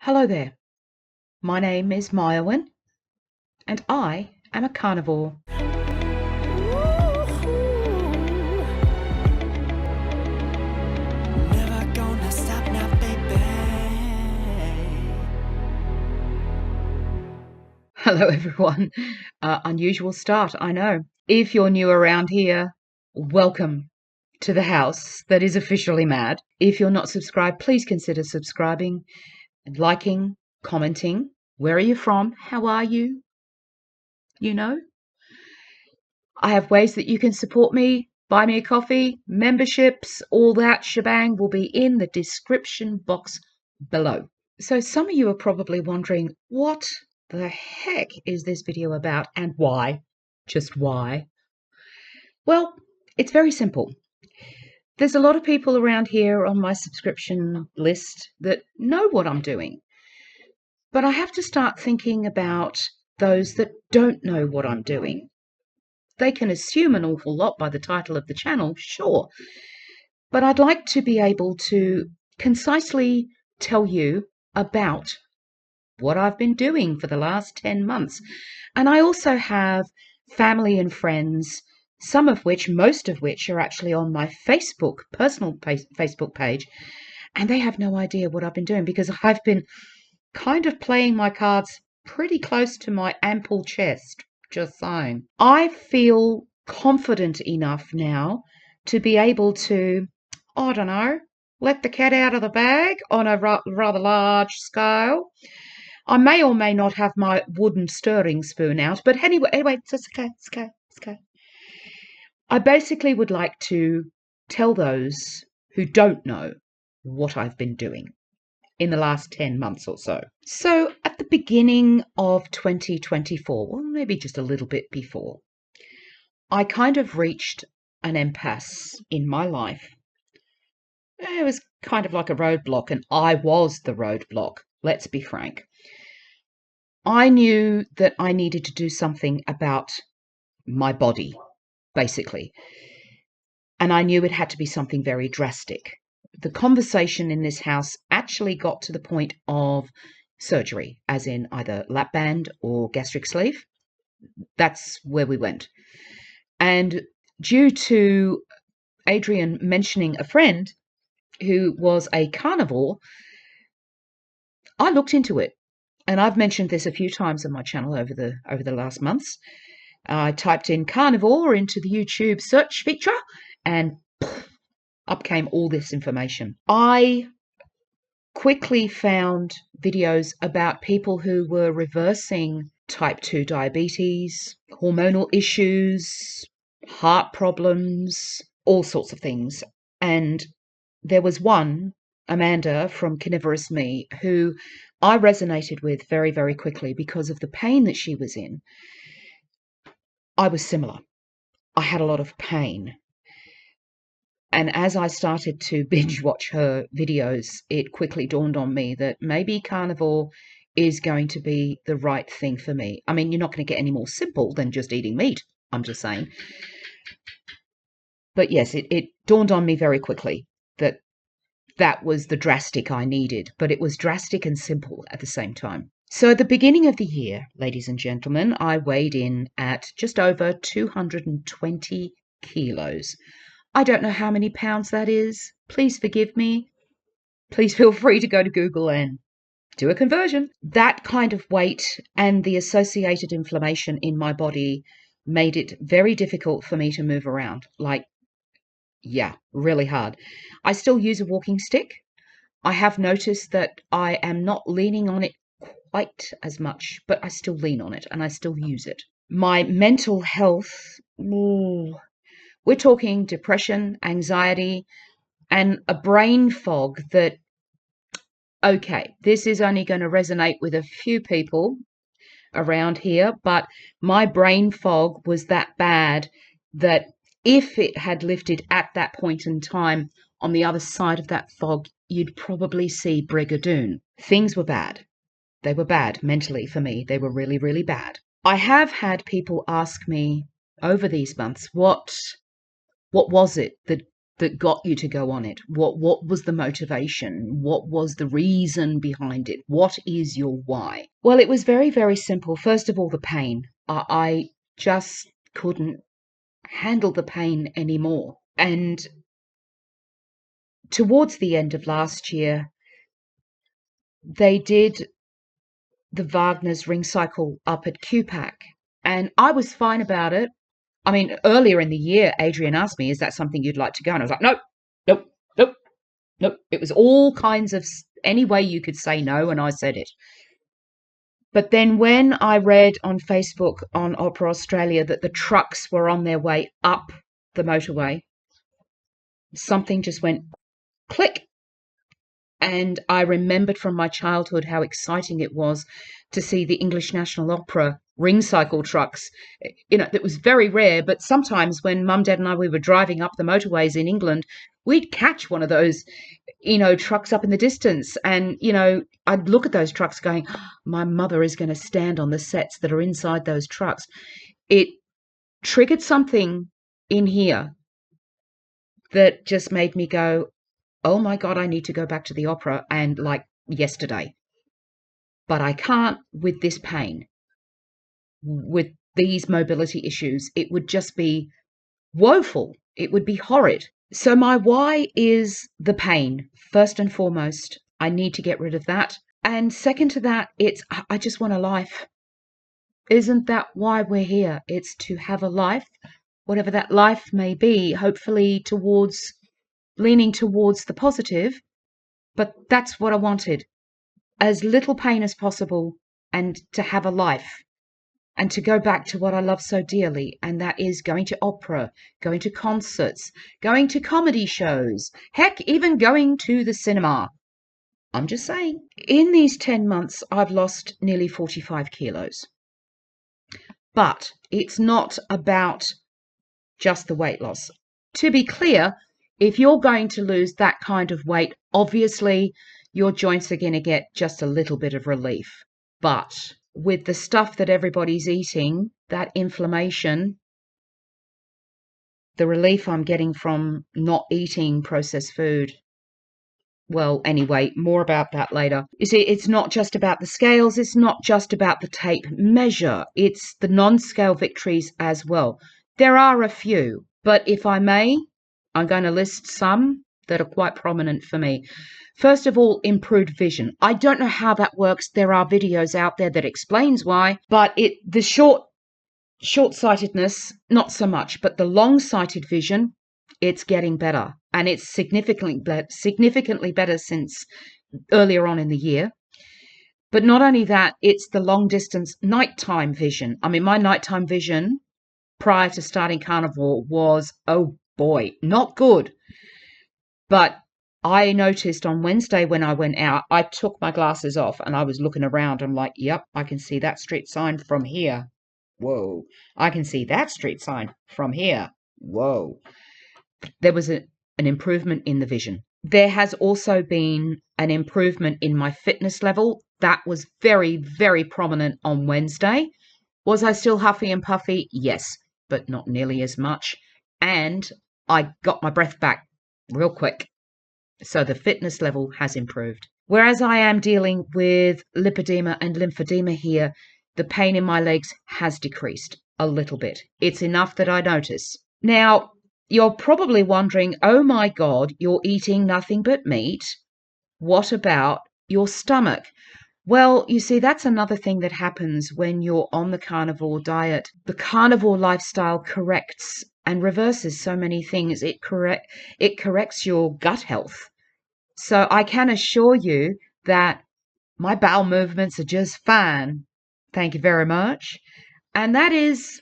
Hello there. My name is Myowen, and I am a carnivore. Never gonna stop now, baby. Hello, everyone. Unusual start, I know. If you're new around here, welcome to the house that is officially mad. If you're not subscribed, please consider subscribing and liking, commenting. Where are you from? How are you? You know? I have ways that you can support me. Buy me a coffee, memberships, all that shebang will be in the description box below. So some of you are probably wondering, what the heck is this video about and why? Just why? Well, it's very simple. There's a lot of people around here on my subscription list that know what I'm doing. But I have to start thinking about those that don't know what I'm doing. They can assume an awful lot by the title of the channel, sure. But I'd like to be able to concisely tell you about what I've been doing for the last 10 months. And I also have family and friends, most of which are actually on my personal Facebook page, and they have no idea what I've been doing because I've been kind of playing my cards pretty close to my ample chest. Just saying. I feel confident enough now to be able to, I don't know, let the cat out of the bag on a rather large scale. I may or may not have my wooden stirring spoon out, but anyway, it's okay. I basically would like to tell those who don't know what I've been doing in the last 10 months or so. So at the beginning of 2024, or maybe just a little bit before, I kind of reached an impasse in my life. It was kind of like a roadblock, and I was the roadblock, let's be frank. I knew that I needed to do something about my body, basically. And I knew it had to be something very drastic. The conversation in this house actually got to the point of surgery, as in either lap band or gastric sleeve. That's where we went. And due to Adrian mentioning a friend who was a carnivore, I looked into it. And I've mentioned this a few times on my channel over the last months. I typed in carnivore into the YouTube search feature, and up came all this information. I quickly found videos about people who were reversing type 2 diabetes, hormonal issues, heart problems, all sorts of things. And there was one, Amanda from Carnivorous Me, who I resonated with very, very quickly because of the pain that she was in. I was similar. I had a lot of pain. And as I started to binge watch her videos, it quickly dawned on me that maybe carnivore is going to be the right thing for me. I mean, you're not going to get any more simple than just eating meat, I'm just saying. But yes, it dawned on me very quickly that that was the drastic I needed, but it was drastic and simple at the same time. So at the beginning of the year, ladies and gentlemen, I weighed in at just over 220 kilos. I don't know how many pounds that is. Please forgive me. Please feel free to go to Google and do a conversion. That kind of weight and the associated inflammation in my body made it very difficult for me to move around. Really hard. I still use a walking stick. I have noticed that I am not leaning on it quite as much, but I still lean on it and I still use it. My mental health, we're talking depression, anxiety, and a brain fog that, okay, this is only going to resonate with a few people around here, but my brain fog was that bad that if it had lifted at that point in time, on the other side of that fog, you'd probably see Brigadoon. Things were bad. They were bad mentally for me. They were really, really bad. I have had people ask me over these months, what was it that that got you to go on it? What was the motivation? What was the reason behind it? What is your why? Well, it was very, very simple. First of all, the pain. I just couldn't handle the pain anymore. And towards the end of last year, they did the Wagner's ring cycle up at QPAC, and I was fine about it. I mean, earlier in the year, Adrian asked me, is that something you'd like to go? And I was like, nope, nope, nope, nope. It was all kinds of any way you could say no, and I said it. But then when I read on Facebook on Opera Australia that the trucks were on their way up the motorway, something just went click. And I remembered from my childhood how exciting it was to see the English National Opera ring cycle trucks. You know, that was very rare, but sometimes when Mum, Dad and I, we were driving up the motorways in England, we'd catch one of those, trucks up in the distance. And, I'd look at those trucks going, my mother is going to stand on the sets that are inside those trucks. It triggered something in here that just made me go, oh my God, I need to go back to the opera, and like yesterday. But I can't with this pain, with these mobility issues. It would just be woeful. It would be horrid. So my why is the pain. First and foremost, I need to get rid of that. And second to that, I just want a life. Isn't that why we're here? It's to have a life, whatever that life may be, hopefully leaning towards the positive. But that's what I wanted. As little pain as possible, and to have a life, and to go back to what I love so dearly, and that is going to opera, going to concerts, going to comedy shows, heck, even going to the cinema. I'm just saying, in these 10 months, I've lost nearly 45 kilos. But it's not about just the weight loss. To be clear, if you're going to lose that kind of weight, obviously your joints are going to get just a little bit of relief. But with the stuff that everybody's eating, that inflammation, the relief I'm getting from not eating processed food. Well, anyway, more about that later. You see, it's not just about the scales. It's not just about the tape measure. It's the non-scale victories as well. There are a few, but if I may, I'm going to list some that are quite prominent for me. First of all, improved vision. I don't know how that works. There are videos out there that explains why, but the short-sightedness, not so much, but the long-sighted vision, it's getting better, and it's significantly better since earlier on in the year. But not only that, it's the long-distance nighttime vision. I mean, my nighttime vision prior to starting carnivore was, oh boy, not good. But I noticed on Wednesday when I went out, I took my glasses off and I was looking around. I'm like, yep, I can see that street sign from here. Whoa. I can see that street sign from here. Whoa. There was an improvement in the vision. There has also been an improvement in my fitness level. That was very, very prominent on Wednesday. Was I still huffy and puffy? Yes, but not nearly as much. And I got my breath back real quick. So the fitness level has improved. Whereas I am dealing with lipedema and lymphedema here, the pain in my legs has decreased a little bit. It's enough that I notice. Now, you're probably wondering, oh my God, you're eating nothing but meat. What about your stomach? Well, you see, that's another thing that happens when you're on the carnivore diet. The carnivore lifestyle corrects and reverses so many things. It corrects your gut health. So I can assure you that my bowel movements are just fine. Thank you very much. And that is,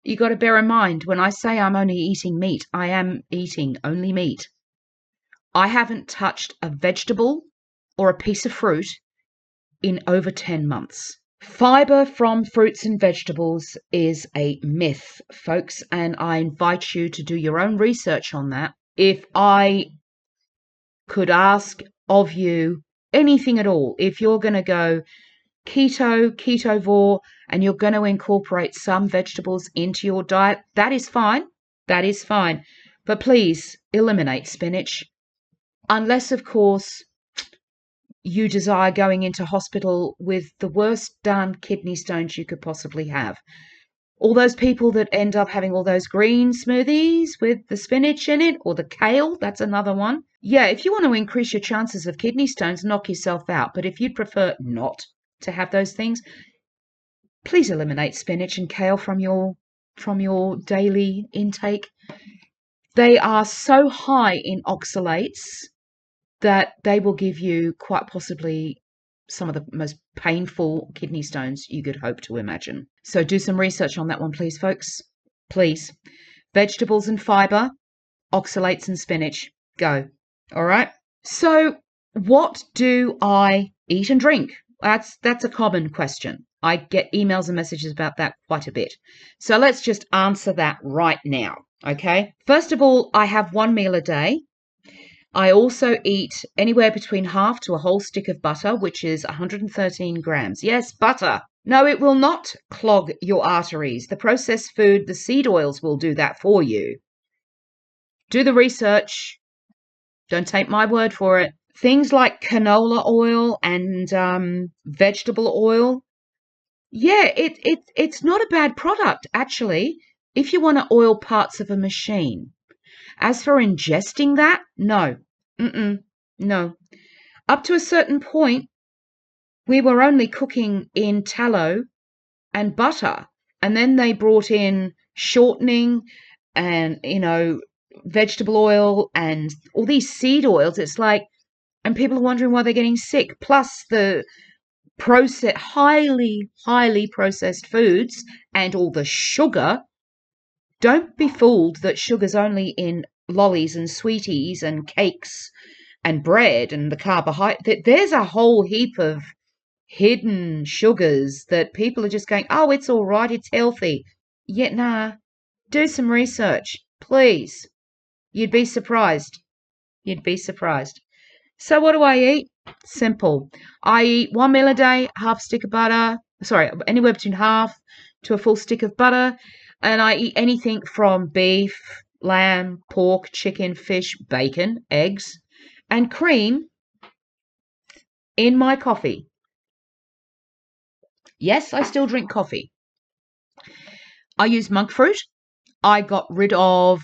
you got to bear in mind, when I say I'm only eating meat, I am eating only meat. I haven't touched a vegetable or a piece of fruit in over 10 months. Fibre from fruits and vegetables is a myth, folks, and I invite you to do your own research on that. If I could ask of you anything at all, if you're going to go ketovore, and you're going to incorporate some vegetables into your diet, that is fine. That is fine. But please eliminate spinach. Unless, of course, you desire going into hospital with the worst darn kidney stones you could possibly have. All those people that end up having all those green smoothies with the spinach in it, or the kale, that's another one. Yeah, if you want to increase your chances of kidney stones, knock yourself out. But if you'd prefer not to have those things, please eliminate spinach and kale from your daily intake. They are so high in oxalates that they will give you quite possibly some of the most painful kidney stones you could hope to imagine. So do some research on that one, please, folks. Please. Vegetables and fibre, oxalates and spinach. Go. All right? So what do I eat and drink? That's a common question. I get emails and messages about that quite a bit. So let's just answer that right now, okay? First of all, I have one meal a day. I also eat anywhere between half to a whole stick of butter, which is 113 grams. Yes, butter. No, it will not clog your arteries. The processed food, the seed oils will do that for you. Do the research. Don't take my word for it. Things like canola oil and vegetable oil. Yeah, it's not a bad product, actually, if you want to oil parts of a machine. As for ingesting that, no. No. Up to a certain point, we were only cooking in tallow and butter. And then they brought in shortening and, vegetable oil and all these seed oils. It's like, and people are wondering why they're getting sick. Plus the highly processed foods and all the sugar. Don't be fooled that sugar's only in lollies and sweeties and cakes and bread and the carbohydrate. There's a whole heap of hidden sugars that people are just going, oh, it's all right, it's healthy. Yet, nah, do some research, please. You'd be surprised. You'd be surprised. So what do I eat? Simple. I eat one meal a day, half stick of butter. Sorry, anywhere between half to a full stick of butter. And I eat anything from beef, lamb, pork, chicken, fish, bacon, eggs, and cream in my coffee. Yes, I still drink coffee. I use monk fruit. I got rid of,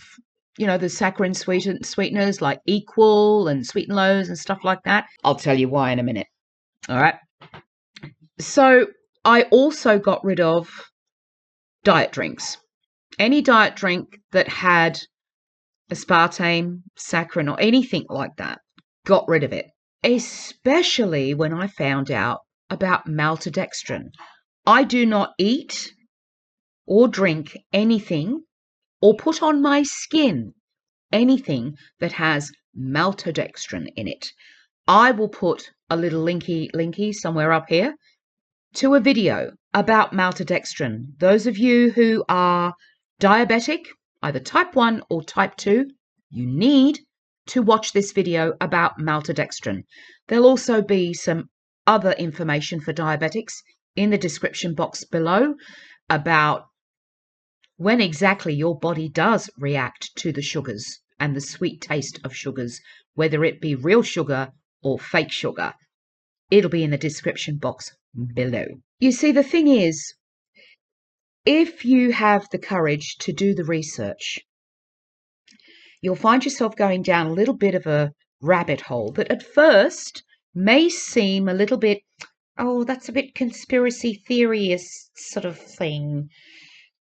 the saccharine sweeteners like Equal and Sweet and Lows and stuff like that. I'll tell you why in a minute. All right. So I also got rid of diet drinks. Any diet drink that had aspartame, saccharin, or anything like that, got rid of it. Especially when I found out about maltodextrin. I do not eat or drink anything or put on my skin anything that has maltodextrin in it. I will put a little linky somewhere up here to a video about maltodextrin. Those of you who are diabetic, either type 1 or type 2, you need to watch this video about maltodextrin. There'll also be some other information for diabetics in the description box below about when exactly your body does react to the sugars and the sweet taste of sugars, whether it be real sugar or fake sugar. It'll be in the description box below. You see, the thing is, if you have the courage to do the research, you'll find yourself going down a little bit of a rabbit hole that at first may seem a little bit, oh, that's a bit conspiracy theory-ish sort of thing.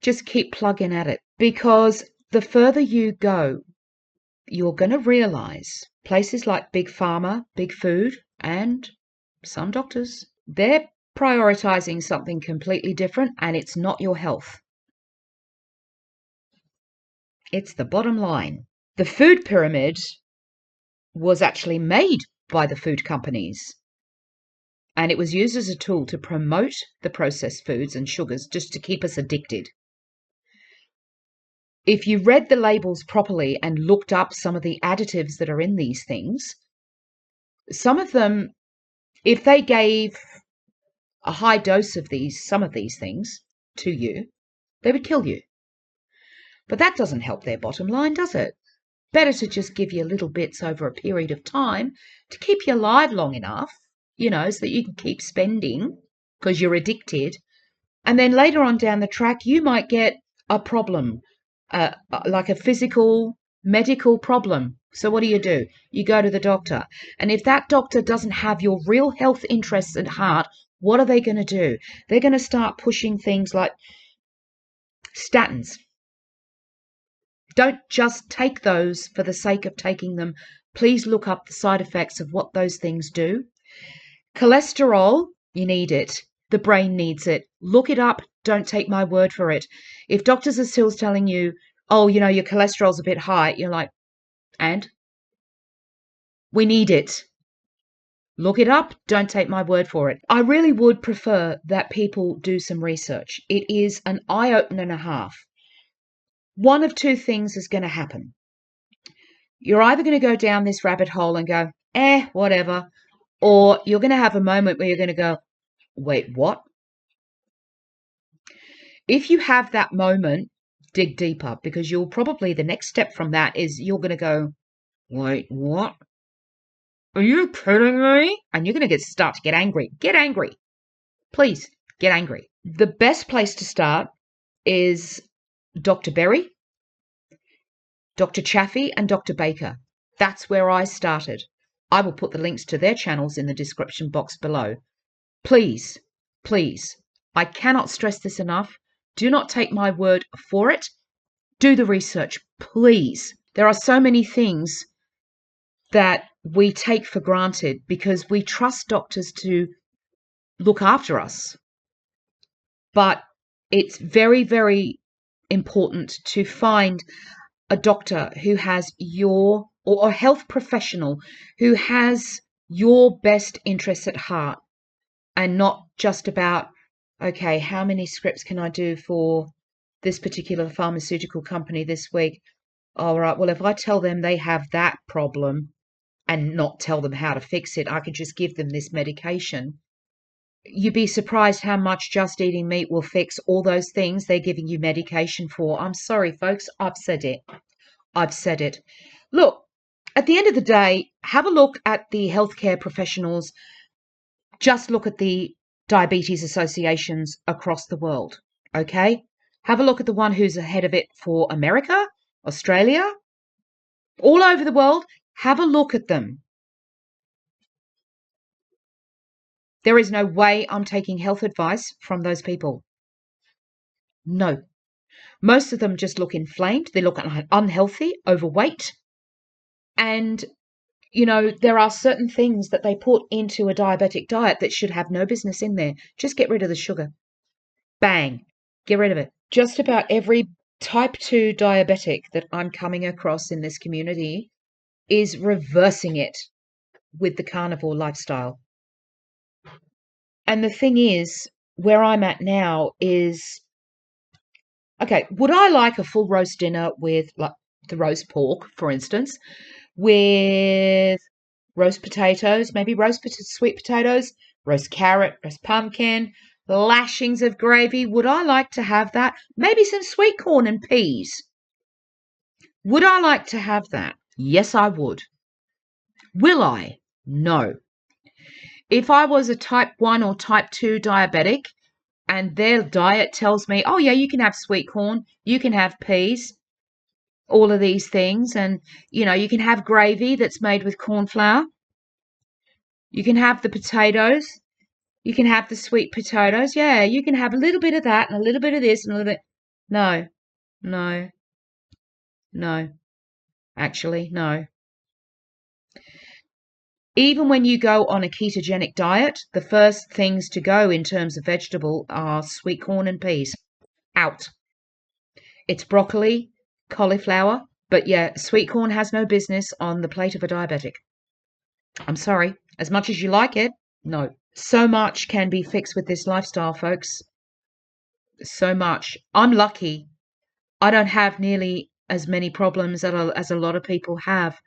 Just keep plugging at it, because the further you go, you're going to realize places like Big Pharma, Big Food, and some doctors, they're prioritizing something completely different, and it's not your health. It's the bottom line. The food pyramid was actually made by the food companies, and it was used as a tool to promote the processed foods and sugars just to keep us addicted. If you read the labels properly and looked up some of the additives that are in these things, some of them, if they gave a high dose of some of these things to you, they would kill you. But that doesn't help their bottom line, does it? Better to just give you little bits over a period of time to keep you alive long enough, so that you can keep spending because you're addicted. And then later on down the track, you might get a problem, like a physical, medical problem. So what do? You go to the doctor. And if that doctor doesn't have your real health interests at heart, what are they going to do? They're going to start pushing things like statins. Don't just take those for the sake of taking them. Please look up the side effects of what those things do. Cholesterol, you need it. The brain needs it. Look it up. Don't take my word for it. If doctors are still telling you, oh, your cholesterol's a bit high, you're like, and? We need it. Look it up. Don't take my word for it. I really would prefer that people do some research. It is an eye-opener and a half. One of two things is going to happen. You're either going to go down this rabbit hole and go, whatever, or you're going to have a moment where you're going to go, wait, what? If you have that moment, dig deeper, because you'll probably, the next step from that is you're going to go, wait, what? Are you kidding me? And you're going to start to get angry. Get angry. Please, get angry. The best place to start is Dr. Berry, Dr. Chaffee, and Dr. Baker. That's where I started. I will put the links to their channels in the description box below. Please, please, I cannot stress this enough. Do not take my word for it. Do the research, please. There are so many things that we take for granted because we trust doctors to look after us. But it's very, very important to find a doctor who has or a health professional who has your best interests at heart, and not just about, okay, how many scripts can I do for this particular pharmaceutical company this week? All right, well, if I tell them they have that problem and not tell them how to fix it, I could just give them this medication. You'd be surprised how much just eating meat will fix all those things they're giving you medication for. I'm sorry, folks, I've said it. I've said it. Look, at the end of the day, have a look at the healthcare professionals. Just look at the diabetes associations across the world, okay? Have a look at the one who's ahead of it for America, Australia, all over the world. Have a look at them. There is no way I'm taking health advice from those people. No. Most of them just look inflamed. They look unhealthy, overweight. And, there are certain things that they put into a diabetic diet that should have no business in there. Just get rid of the sugar. Bang. Get rid of it. Just about every type 2 diabetic that I'm coming across in this community is reversing it with the carnivore lifestyle. And the thing is, where I'm at now is, okay, would I like a full roast dinner with, like, the roast pork, for instance, with roast potatoes, maybe sweet potatoes, roast carrot, roast pumpkin, lashings of gravy? Would I like to have that? Maybe some sweet corn and peas. Would I like to have that? Yes, I would. Will I? No. If I was a type 1 or type 2 diabetic and their diet tells me, oh yeah, you can have sweet corn, you can have peas, all of these things, and you can have gravy that's made with corn flour, you can have the potatoes, you can have the sweet potatoes, yeah, you can have a little bit of that and a little bit of this and a little bit. No, actually, no. Even when you go on a ketogenic diet, the first things to go in terms of vegetable are sweet corn and peas. Out. It's broccoli, cauliflower, but yeah, sweet corn has no business on the plate of a diabetic. I'm sorry. As much as you like it, no. So much can be fixed with this lifestyle, folks. So much. I'm lucky. I don't have nearly as many problems as a lot of people have.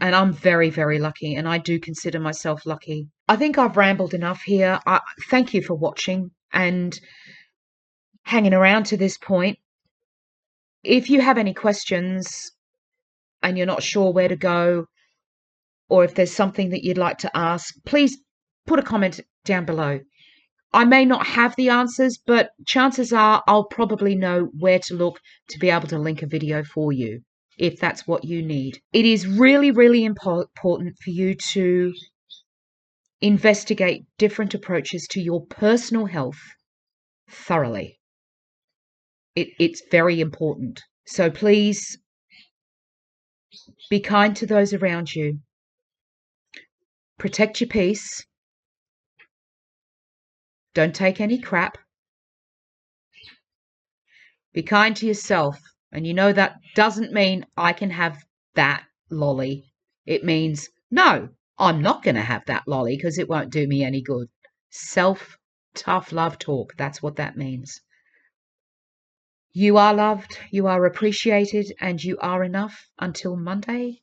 And I'm very, very lucky, and I do consider myself lucky. I think I've rambled enough here. Thank you for watching and hanging around to this point. If you have any questions, and you're not sure where to go, or if there's something that you'd like to ask, please put a comment down below. I may not have the answers, but chances are I'll probably know where to look to be able to link a video for you, if that's what you need. It is really, really important for you to investigate different approaches to your personal health thoroughly. It's very important. So please be kind to those around you. Protect your peace. Don't take any crap. Be kind to yourself. And you know that doesn't mean I can have that lolly. It means, no, I'm not going to have that lolly because it won't do me any good. Tough love talk. That's what that means. You are loved, you are appreciated, and you are enough. Until Monday,